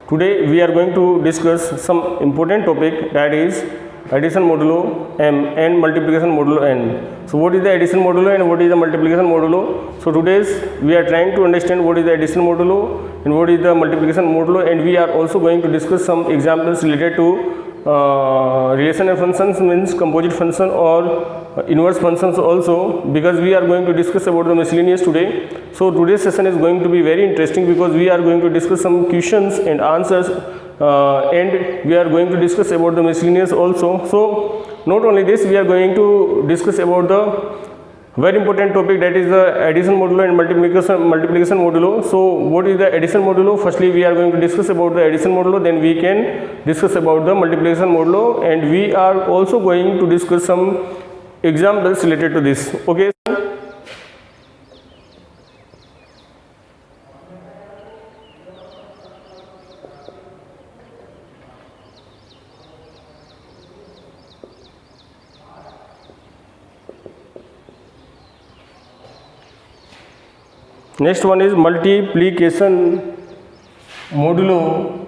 Today we are going to discuss some important topic, that is addition modulo m and multiplication modulo n. So what is the addition modulo and what is the multiplication modulo? So today's we are trying to understand what is the addition modulo and what is the multiplication modulo, and we are also going to discuss some examples related to relational functions, means composite function or inverse functions also, because we are going to discuss about the miscellaneous today. So today's session is going to be very interesting because we are going to discuss some questions and answers, and we are going to discuss about the miscellaneous also. So not only this, we are going to discuss about the very important topic, that is the addition modulo and multiplication modulo. So what is the addition modulo? Firstly we are going to discuss about the addition modulo, then we can discuss about the multiplication modulo, and we are also going to discuss some examples related to this. Okay. Next one is multiplication modulo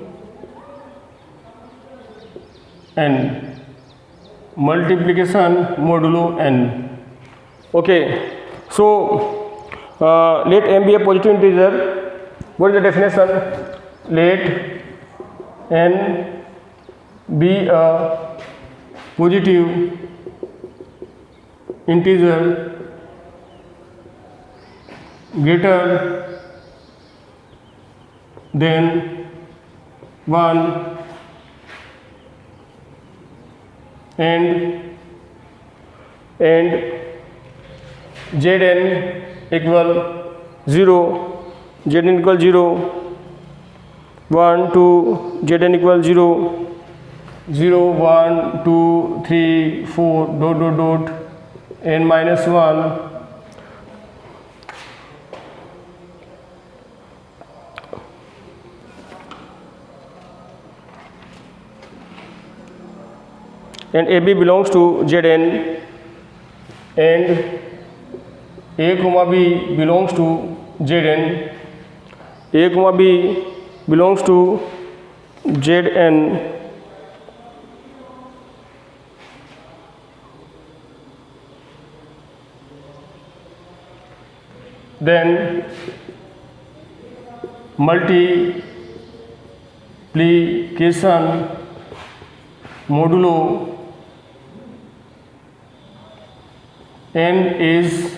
n. Multiplication modulo n. Okay. So let m be a positive integer. What is the definition? Let n be a positive integer greater than 1 and Zn equal 0, Zn equal 0, 1, 2, Zn equal 0, 0, 1, 2, 3, 4, dot dot dot, n minus 1. And AB belongs to Zn, and A comma B belongs to Zn, A comma B belongs to Zn, then multiplication modulo n is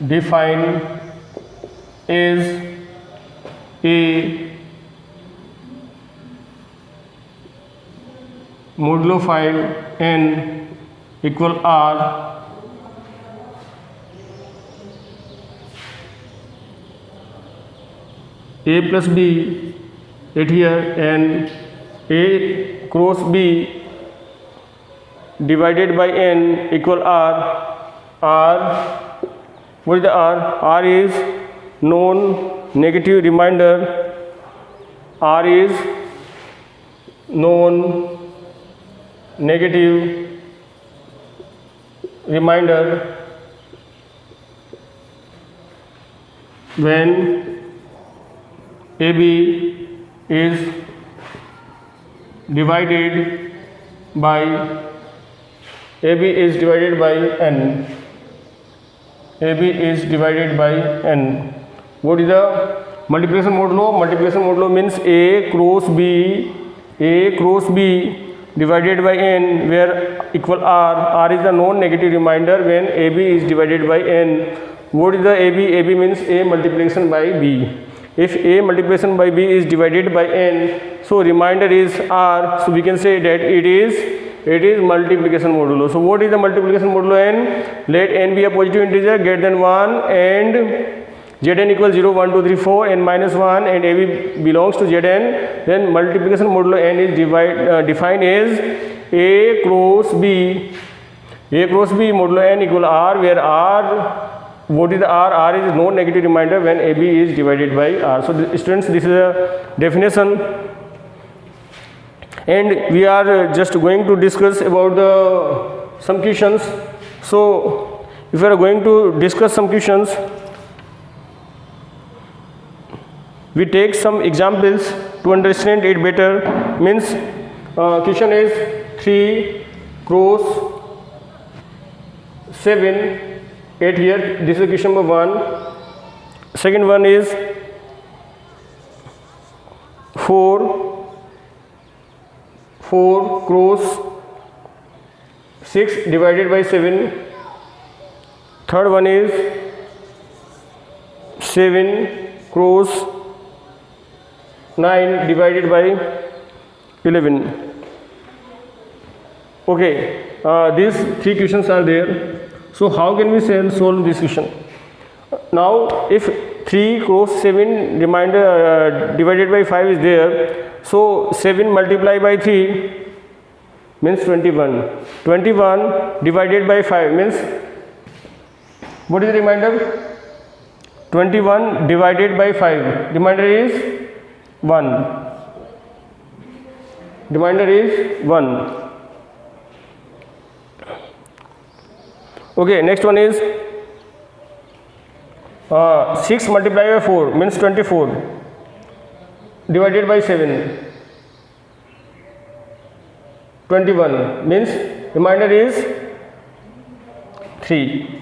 defined as a modulo 5 n equal r a plus b at here, and a cross b divided by n equal r. R, what is the r? R is non-negative remainder. R is non-negative remainder when AB is divided by n. AB is divided by n. What is the multiplication modulo? Multiplication modulo means A cross B divided by n, where equal r. R is the non-negative remainder when AB is divided by n. What is the AB? AB means A multiplication by B. If A multiplication by B is divided by n, so remainder is r, so we can say that it is multiplication modulo. So what is the multiplication modulo n? Let n be a positive integer greater than 1 and Zn equals 0, 1, 2, 3, 4, n minus 1, and AB belongs to Zn. Then multiplication modulo n is defined as A cross B. A cross B modulo n equal r, where r, what is the r? R is no negative remainder when AB is divided by r. So students, this is a definition, and we are just going to discuss about the some questions. So if we are going to discuss some questions, We take some examples to understand it better. Means question is 3 cross 7 8 here. This is question number 1. Second one is 4 cross 6 divided by 7. Third one is 7 cross 9 divided by 11. Okay, these 3 questions are there. So how can we solve this question? Now if 3 cross 7 divided by 5 is there, so 7 multiplied by 3 means 21. 21 divided by 5 means, what is the remainder? 21 divided by 5, remainder is 1. Remainder is 1. Okay, next one is 6 multiplied by 4 means 24 divided by 7, 21 means remainder is 3.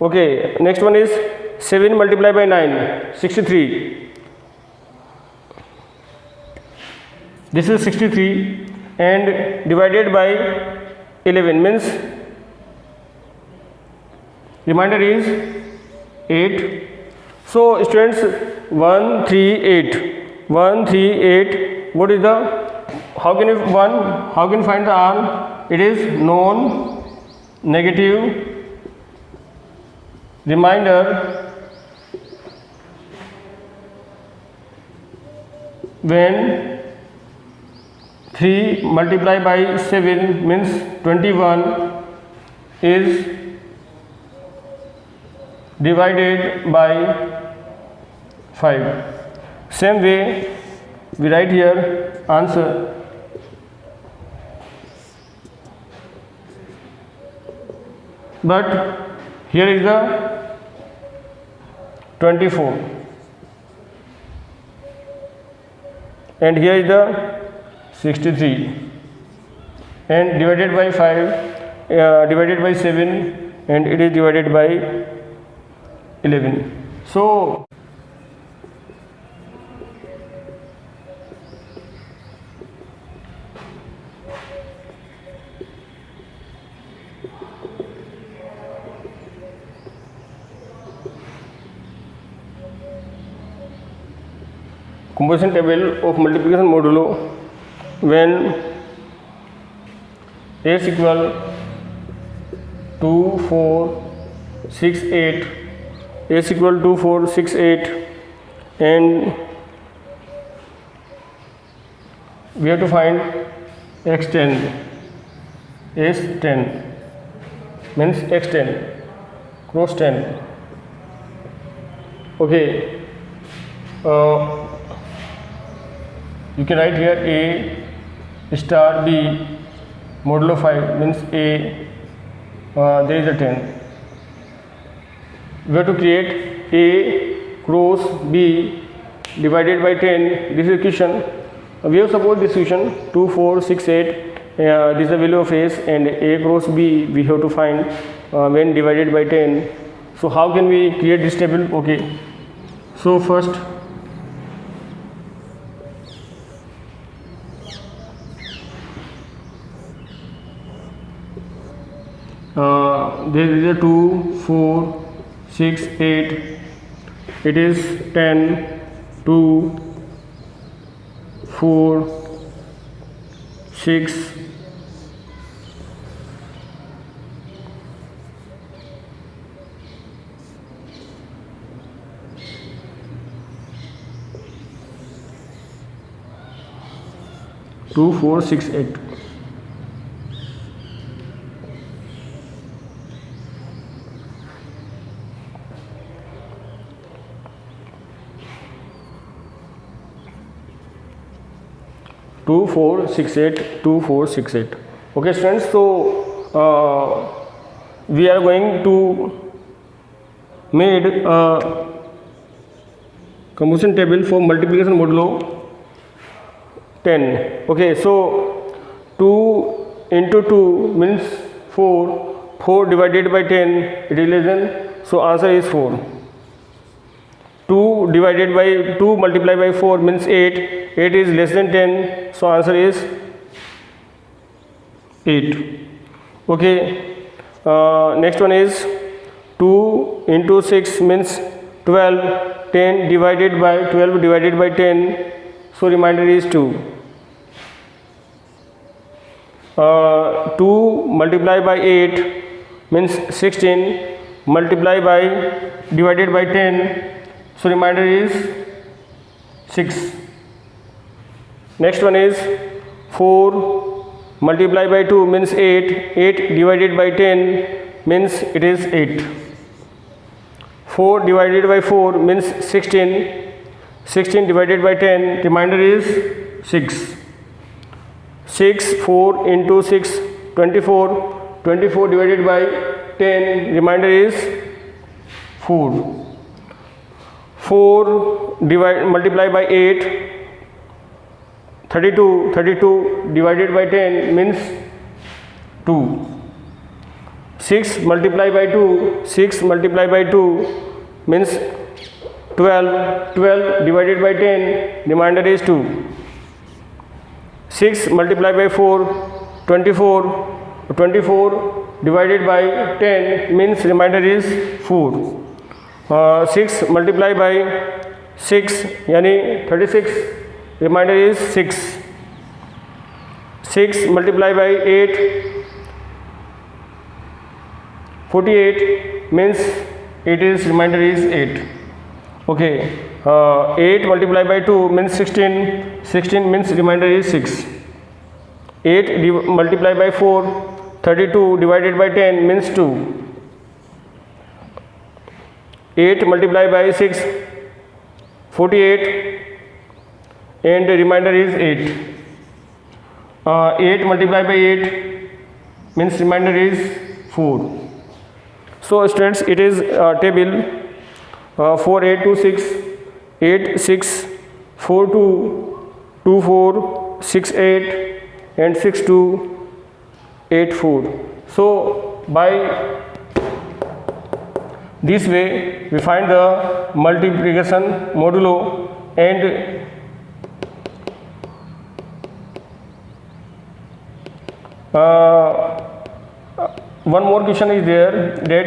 Okay, next one is 7 multiplied by 9, 63. This is 63 and divided by 11 means remainder is 8. So students, 1 3 8, 1 3 8, what is the, how can you find the arm? It is non-negative remainder when 3 multiplied by 7 means 21 is divided by 5. Same way we write here answer. But here is the 24 and here is the 63 and divided by 5, divided by 7 and it is divided by 11. So composition table of multiplication modulo when a is equal 2 4 6 8, a is equal to 4 6 8 and we have to find x10, is 10 means x10 cross 10. Okay, you can write here a star b modulo 5 means a, there is a 10. We have to create a cross b divided by 10. This is equation. We have supposed this equation 2 4 6 8. This is the value of s and a cross b we have to find when divided by 10. So how can we create this table? Okay, so first there is a 2 4 6 8, it is 10 2 4 6 2 4 6 8. Two four six eight 2 4 6 8. Okay students, so we are going to make a composition table for multiplication modulo 10. Okay, so 2 into 2 means 4. 4 divided by 10, it is less than, so answer is 4. 2 divided by 2 multiplied by 4 means 8. 8 is less than 10, so answer is 8. Okay, next one is 2 into 6 means 12. 10 divided by 12 divided by 10, so remainder is 2. 2 multiplied by 8 means 16, multiplied by divided by 10, so remainder is 6. Next one is 4 multiplied by 2 means 8. 8 divided by 10 means it is 8. 4 divided by 4 means 16. 16 divided by 10, remainder is 6. 6, 4 into 6, 24. 24 divided by 10, remainder is 4. 4 multiplied by 8, 32. 32 divided by 10 means 2. 6 multiplied by 2, 6 multiplied by 2 means 12. 12 divided by 10, remainder is 2. 6 multiplied by 4, 24. 24 divided by 10 means remainder is 4. 6 multiplied by 6 yani 36, remainder is 6. 6 multiplied by 8, 48 means it is remainder is 8. Okay, 8 multiplied by 2 means 16. 16 means remainder is 6. 8 multiplied by 4, 32 divided by 10 means 2. 8 multiplied by 6, 48, and the remainder is 8. 8 multiplied by 8 means remainder is 4. So students, it is table 4 8 2 6, 8 6, 4 2, 2 4, 6 8, and 6 2, 8 4. So by this way we find the multiplication modulo, and one more question is there, that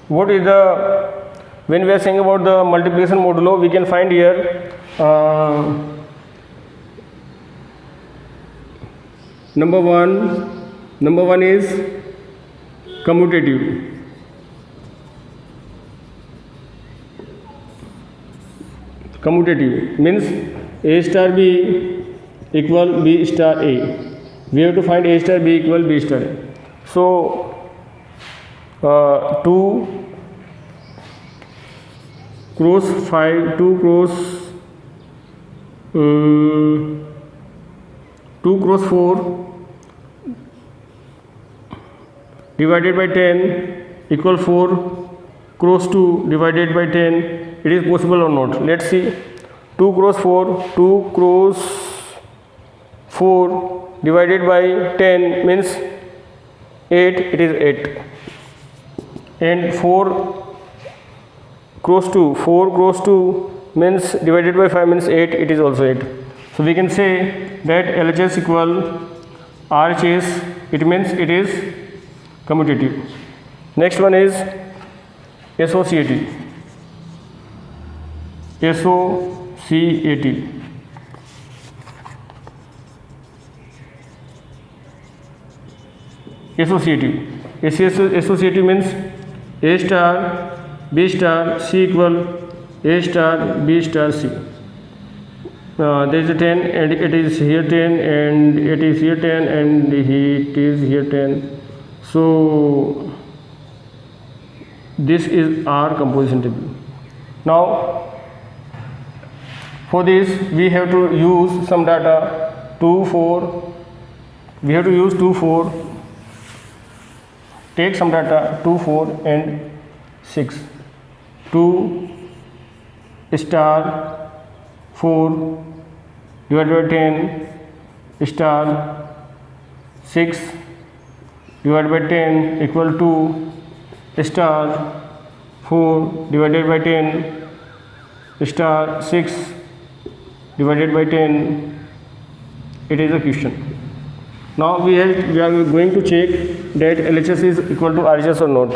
what is the, when we are saying about the multiplication modulo, we can find here number one is commutative. Commutative means A star B equal B star A. We have to find A star B equal B star A. So 2 cross 5, 2 cross 2 cross 4 divided by 10 equal 4 cross 2 divided by 10. It is possible or not? Let's see. 2 cross 4, 2 cross 4 divided by 10 means 8, it is 8. And 4 cross 2, 4 cross 2 means divided by 5 means 8, it is also 8. So we can say that LHS equal RHS, it means it is commutative. Next one is associative. Associative. Associative means A star B star C equal A star B star C. There is a 10 and it is here 10 and it is here 10 and it is here 10. So this is our composition table. Now for this we have to use some data 2 4 we have to use 2 4, take some data 2 4 and 6, 2 star 4 divided by 10 star 6 divided by 10 equal to star 4 divided by 10 star 6 divided by 10. It is a question. Now we are going to check that LHS is equal to RHS or not.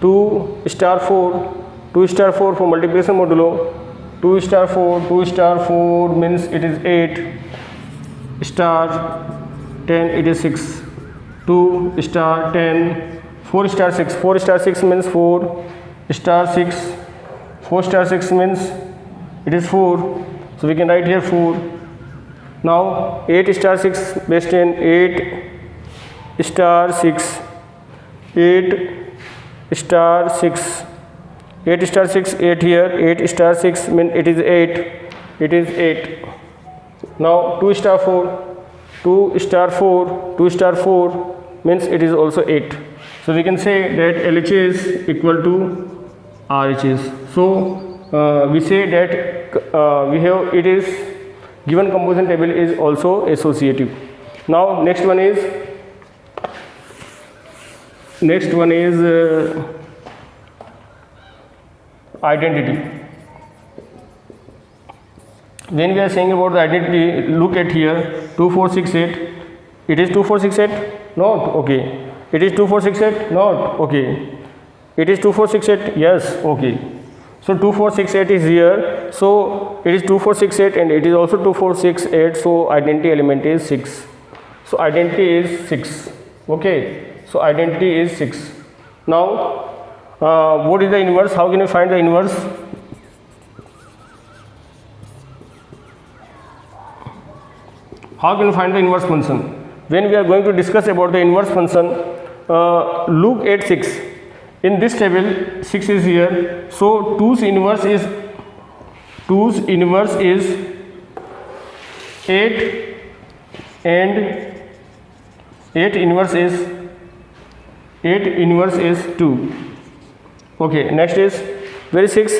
2 star 4 for multiplication modulo, 2 star 4 means it is 8 star 10 it is 6, 2 star 10 4 star 6 means 4 star 6, 4 star 6 means it is 4, so we can write here 4. Now 8 star 6 base 10, 8 star 6, 8 star 6, 8 star 6, 8 here, 8 star 6 means it is 8. Now 2 star 4 means it is also 8. So we can say that LHS equal to RHS. So we say that we have it is given composition table is also associative. Now next one is identity. When we are saying about the identity, look at here 2468. It is 2468? Not okay. It is 2468? Not okay. It is 2468? Yes, okay. So 2468 is here. So it is 2468 and it is also 2468. So identity element is 6. So identity is 6. Okay. So identity is 6. Now what is the inverse? How can you find the inverse? How can you find the inverse function? When we are going to discuss about the inverse function, look at 6. In this table 6 is here, so 2's inverse is 8 and 8 inverse is 2. Okay, next is where is 6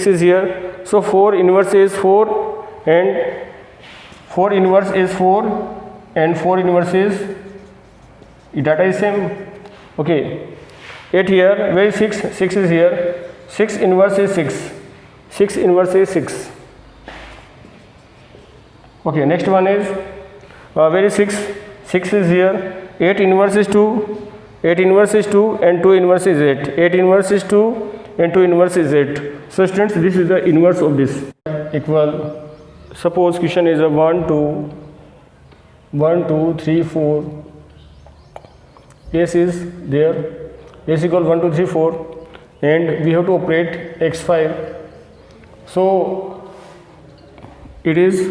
is here, so 4 inverse is 4 and 4 inverse is 4 and 4 inverse is data is same. Okay, 8 here, where is 6 is here, 6 inverse is 6. Okay, next one is where is 6 is here, 8 inverse is 2 and 2 inverse is 8, 8 inverse is 2 and 2 inverse is 8. So students, this is the inverse of this. Equal, suppose question is a 1 2 3 4, S is there, S equal 1 2 3 4 and we have to operate x5. So it is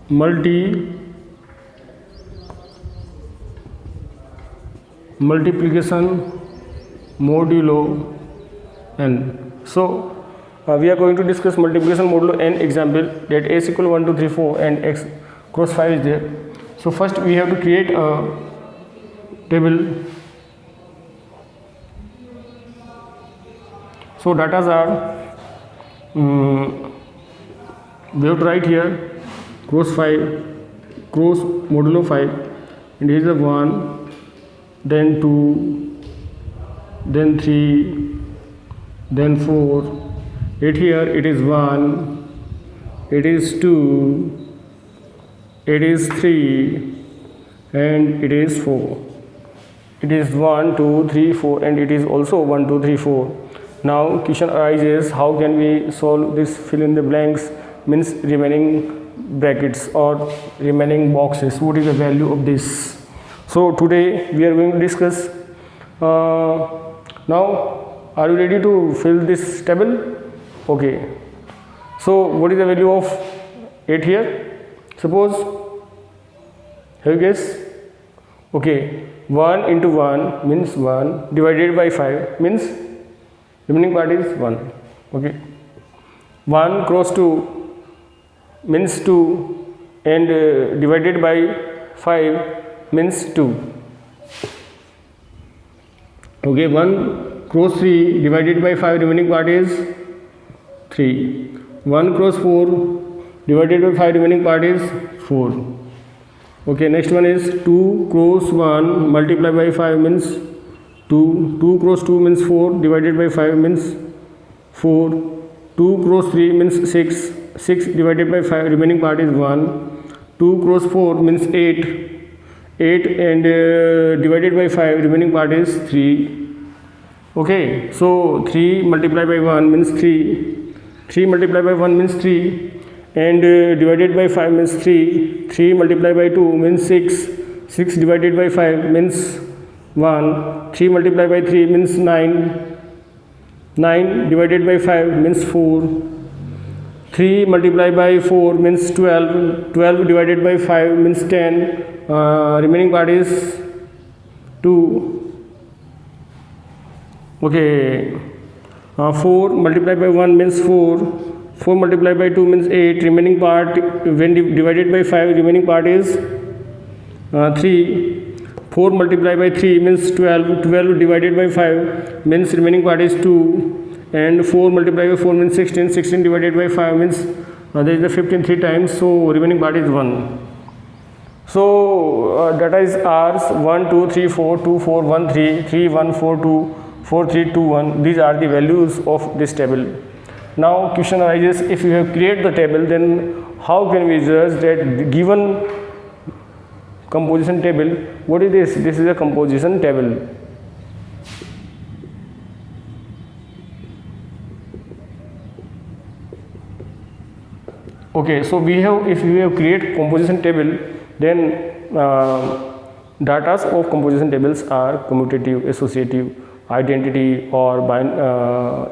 multiplication modulo n. So we are going to discuss multiplication modulo n example, that S equal 1 2 3 4 and x cross 5 is there. So first we have to create a table. So datas are we have to write here cross 5, cross modulo 5, and here is a 1, then 2, then 3, then 4, it here it is 1, it is 2, it is 3 and it is 4. It is 1 2 3 4 and it is also 1 2 3 4. Now question arises, how can we solve this fill in the blanks, means remaining brackets or remaining boxes, what is the value of this? So today we are going to discuss. Now are you ready to fill this table? Okay, so what is the value of 8 here? Suppose, have you guessed? Okay, 1 into 1 means 1 divided by 5 means remaining part is 1. Okay, 1 cross 2 means 2 and divided by 5 means 2. Okay, 1 cross 3 divided by 5, remaining part is 3. 1 cross 4 divided by 5, remaining part is 4. Okay, next one is 2 cross 1 multiplied by 5 means 2. 2 cross 2 means 4 divided by 5 means 4. 2 cross 3 means 6. 6 divided by 5, remaining part is 1. 2 cross 4 means 8. 8 and divided by 5, remaining part is 3. Okay, so 3 multiplied by 1 means 3. 3 multiplied by 1 means 3 and divided by 5 means 3. 3 multiplied by 2 means 6. 6 divided by 5 means 1. 3 multiplied by 3 means 9. 9 divided by 5 means 4. 3 multiplied by 4 means 12. 12 divided by 5 means 10. Remaining part is 2. Okay, 4 multiplied by 1 means 4. 4 multiplied by 2 means 8. Remaining part, when divided by 5, remaining part is 3. 4 multiplied by 3 means 12. 12 divided by 5 means remaining part is 2. And 4 multiplied by 4 means 16. 16 divided by 5 means there is the 15 3 times, so remaining part is 1. So data is R's 1 2 3 4 2 4 1 3 3 1 4 2 4 3 2 1. These are the values of this table. Now question arises, if you have created the table, then how can we judge that the given composition table? What is this? This is a composition table. Okay, so we have, if we have created composition table, then data of composition tables are commutative, associative, identity, or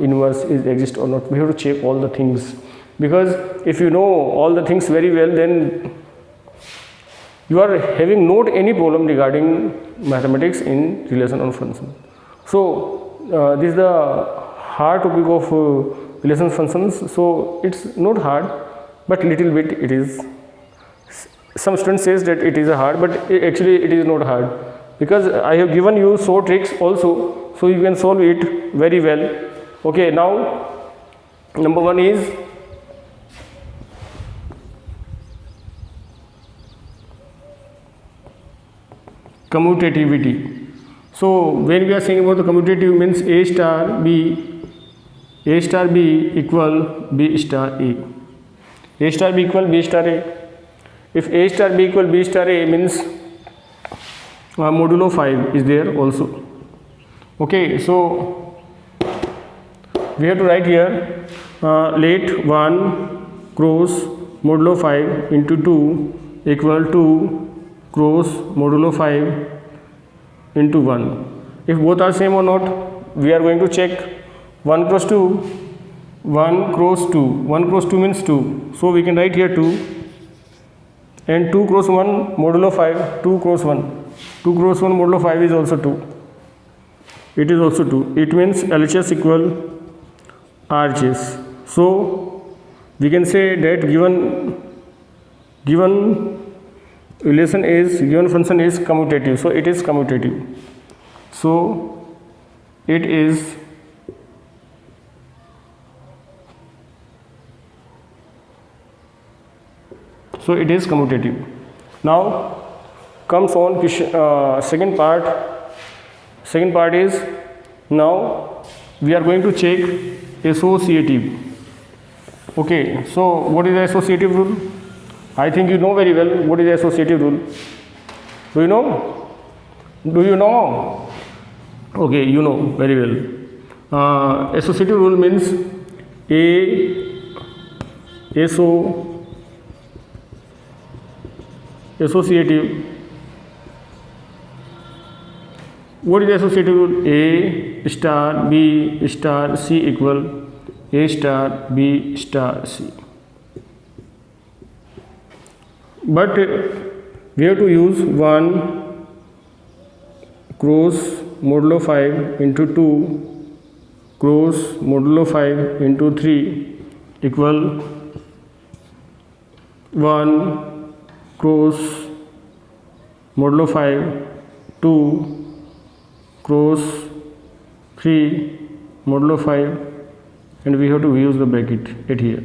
inverse is exist or not. We have to check all the things, because if you know all the things very well, then you are having not any problem regarding mathematics in relation on function. So this is the hard topic of relation functions. So it's not hard, but little bit it is. Some students says that it is hard, but actually it is not hard, because I have given you short tricks also, so you can solve it very well. Okay, now number 1 is commutativity. So when we are saying about the commutative, means A star B equal B star A. A star B equal B star A. If A star B equal B star A, means modulo 5 is there also. Okay, so we have to write here, let 1 cross modulo 5 into 2 equal to cross modulo 5 into 1. If both are same or not, we are going to check. 1 cross 2, 1 cross 2, 1 cross 2 means 2, so we can write here 2, and 2 cross 1 modulo 5, 2 cross 1, 2 cross 1 modulo 5 is also 2, it is also 2. It means LHS equal RHS. So we can say that given relation is, given function is commutative, so it is commutative. So it is commutative. Now comes on second part. Second part is, now we are going to check associative. Okay, so what is the associative rule? I think you know very well what is the associative rule. Do you know? Do you know? Okay, you know very well. Associative rule means associative. What is the associative rule? A star B star C equal A star B star C. But we have to use 1 cross modulo 5 into 2 cross modulo 5 into 3 equal 1 cross modulo 5 2 cross 3 modulo 5, and we have to use the bracket at here.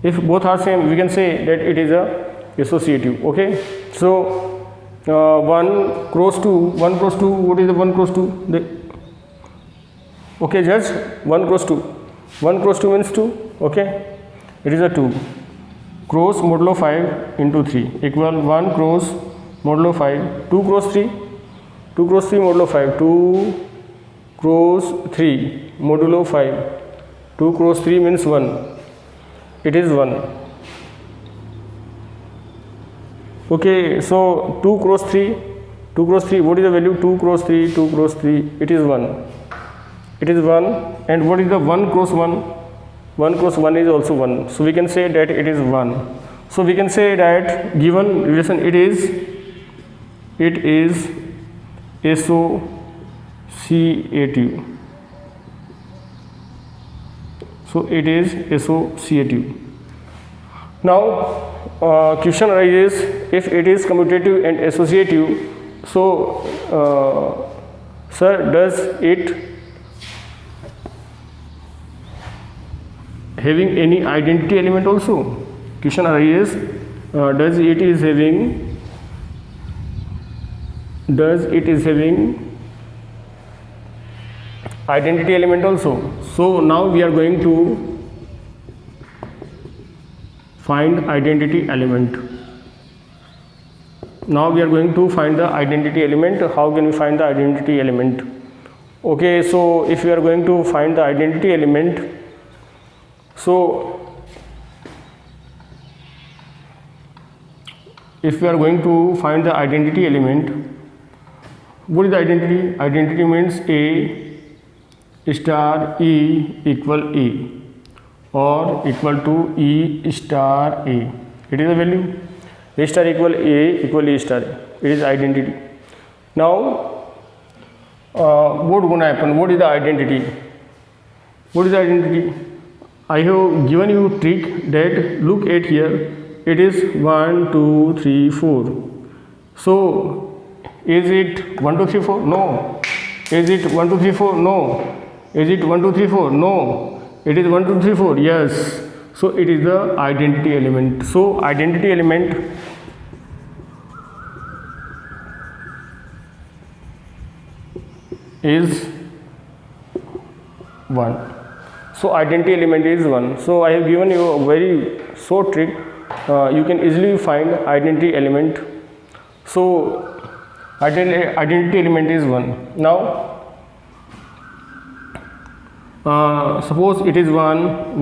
If both are same, we can say that it is a associative. Okay, so 1 cross 2, 1 cross 2, what is the 1 cross 2? Okay, judge, 1 cross 2, 1 cross 2 means 2. Okay, it is a 2 cross modulo 5 into 3 equal 1 cross modulo 5, 2 cross 3, 2 cross 3 modulo 5, 2 cross 3 modulo 5, 2 cross 3 means 1, it is 1. Okay, so 2 cross 3, 2 cross 3, what is the value? 2 cross 3, 2 cross 3, it is 1, it is 1. And what is the 1 cross 1? 1 cross 1 is also 1, so we can say that it is 1. So we can say that given relation it is associative. So it is associative. Now question arises, if it is commutative and associative, so sir, does it having any identity element also? Question arises, does it is having identity element also? So now we are going to find identity element. Now we are going to find the identity element. How can we find the identity element? Okay, so if we are going to find the identity element, so if we are going to find the identity element, what is the identity? Identity means A star E equal A or equal to E star A. It is a value. A star equal A equal E star A. It is identity. Now what gonna happen? What is the identity? What is the identity? I have given you trick that look at here. It is 1 2 3 4. So is it 1 2 3 4? No. Is it 1 2 3 4? No. Is it 1 2 3 4? No. It is 1 2 3 4. Yes. So it is the identity element. So identity element is 1. So identity element is 1. So I have given you a very short trick. You can easily find identity element. So identity element is 1. Now suppose it is 1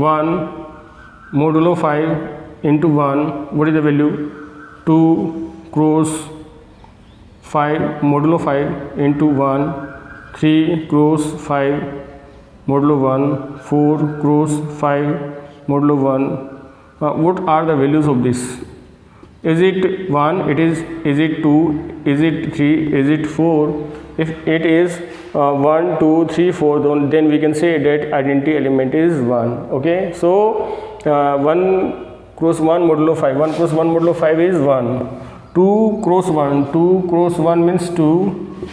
modulo 5 into 1, what is the value? 2 cross 5 modulo 5 into 1, 3 cross 5 modulo 1, 4 cross 5 modulo 1. What are the values of this? Is it 1? Is it 2? Is it 3? Is it 4? If it is 1 2 3 4, then we can say that identity element is 1. Okay, so 1 cross 1 modulo 5, 1 cross 1 modulo 5 is 1, 2 cross 1, 2 cross 1 means 2,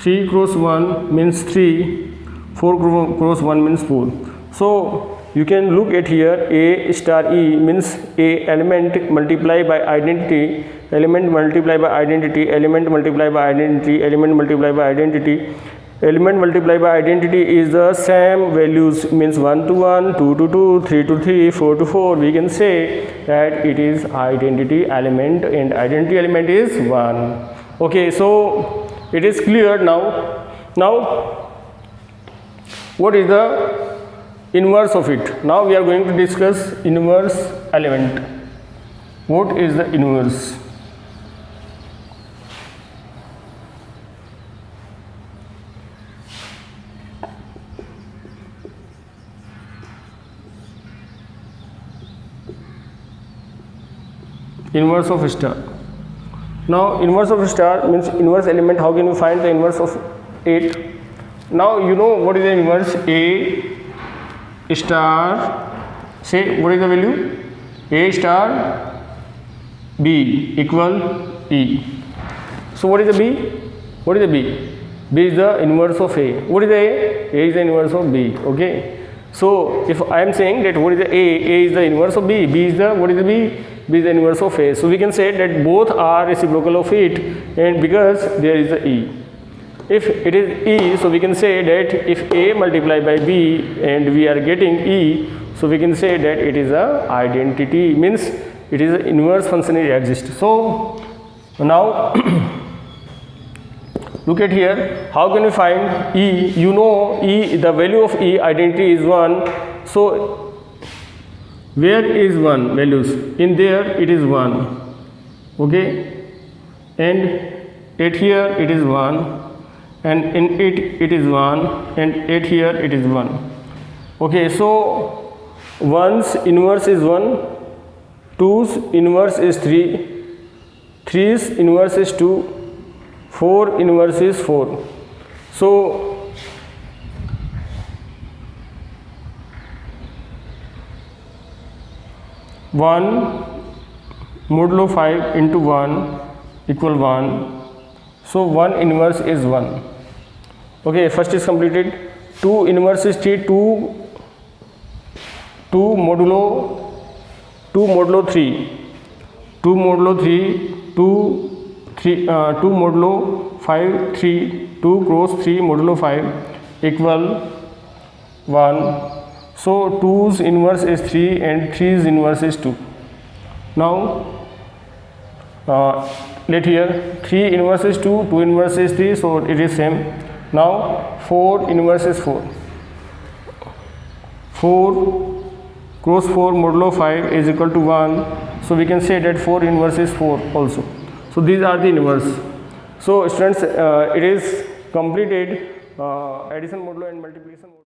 3 cross 1 means 3, 4 cross 1 means 4. So you can look at here, A star E means A element multiplied by identity, element multiplied by identity, element multiplied by identity, element multiplied by identity. Element multiplied by identity is the same values, means 1 to 1, 2 to 2, 3 to 3, 4 to 4. We can say that it is identity element, and identity element is 1. Okay, so it is clear now. Now what is the inverse of it? Now we are going to discuss inverse element. What is the inverse? Inverse of star. Now inverse of star means inverse element. How can you find the inverse of it? Now you know what is the inverse. A star, say what is the value? A star B equal E. So what is the B? What is the B? B is the inverse of A. What is the A? A is the inverse of B. Okay. So if I am saying that what is the A is the inverse of B. B is the, what is the B? B is the inverse of A. So we can say that both are reciprocal of it, and because there is the E. If it is E, so we can say that if A multiplied by B and we are getting E, so we can say that it is a identity, means it is an inverse function, it exists. So now look at here, how can we find E? You know E, the value of E identity is 1. So where is 1 values? In there it is 1. Okay, and at here it is 1, and in it is 1, and at here it is 1. Okay, so 1's inverse is 1, 2's inverse is 3, 3's inverse is 2, 4 inverse is 4. So one modulo 5 into 1 equal 1. So 1 inverse is 1. Okay, first is completed. 2 inverse is 3, 2 modulo 3, 2 modulo 3, 2 modulo 5, 3, 2 cross 3 modulo 5 equal 1. So 2's inverse is 3 and 3's inverse is 2. Now let here 3 inverse is 2, 2 inverse is 3, so it is same. Now 4 inverse is 4. 4 cross 4 modulo 5 is equal to 1. So we can say that 4 inverse is 4 also. So these are the inverse. So students, it is completed addition modulo and multiplication modulo.